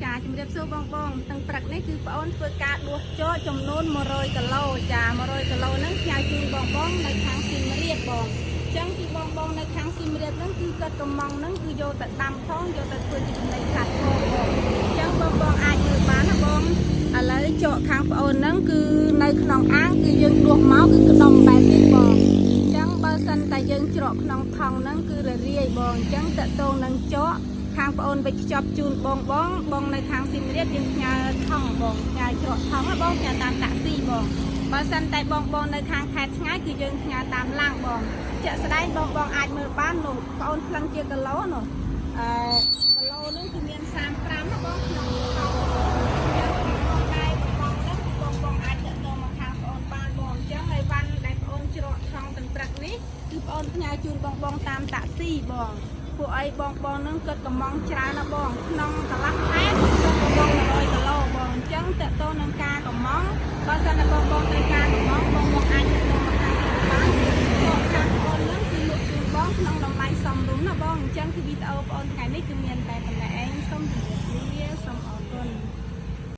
ចាជំរាបសួរបងទាំងព្រឹកនេះគឺបងអូនធ្វើការដួសចោចំនួន100គីឡូចា100គីឡូហ្នឹងផ្ញើជូនបងនៅខាងសៀមរាបបងអញ្ចឹងគឺបងនៅខាងសៀមរាបហ្នឹងគឺគាត់កំងហ្នឹងគឺយកទៅដាំផងយកទៅធ្វើជាចំណីសត្វផងបងអញ្ចឹងបងអាចមើលបានណាបងឥឡូវចោខាងបងអូនហ្នឹងគឺនៅក្នុងអាងគឺយើងដួសមកគឺក្តុំបែបនេះបងអញ្ចឹងបើសិនតែយើងច្រកក្នុងថង់ហ្នឹងគឺររាយបងអញ្ចឹងតកតងនឹងចោខាងបងអូនវិចខ្ចប់ជូនបងនៅខាងសៀមរាបយើងផ្ញើថង់បងផ្ញើច្រកថង់បងផ្ញើតាមតាក់ស៊ីបងបើសិនតែបងនៅខាងខេត្តឆ្ងាយគឺយើងផ្ញើតាមឡានបងជាក់ស្ដែងបងអាចមើលបាននោះបងអូនផ្លឹងជាគីឡូនោះគីឡូហ្នឹងគឺមាន35ណាបងក្នុងថង់បងដែរបងអាចតទៅមកខាងបងបានបងអញ្ចឹងហើយវ៉ាន់ដែលបងច្រកថង់ទាំងព្រឹកនេះគឺបងផ្ញើជូនបងតាមតាក់ស៊ីបងពួកអីបងនឹងគាត់កំងច្រើនណាបងក្នុងកន្លះខែគាត់កំង100គីឡូបងអញ្ចឹងតើតើនឹងការកំងបើសិនតែបងត្រូវការកំងបងអាចទៅមកខាងបានចូលខាងអូននឹងគឺលក់ជូនបងក្នុងតម្លៃសមរម្យណាបងអញ្ចឹងគឺវីដេអូបងថ្ងៃនេះគឺមានតែប៉ុណ្ណេះឯងសូមជម្រាបលាសូមអរគុណ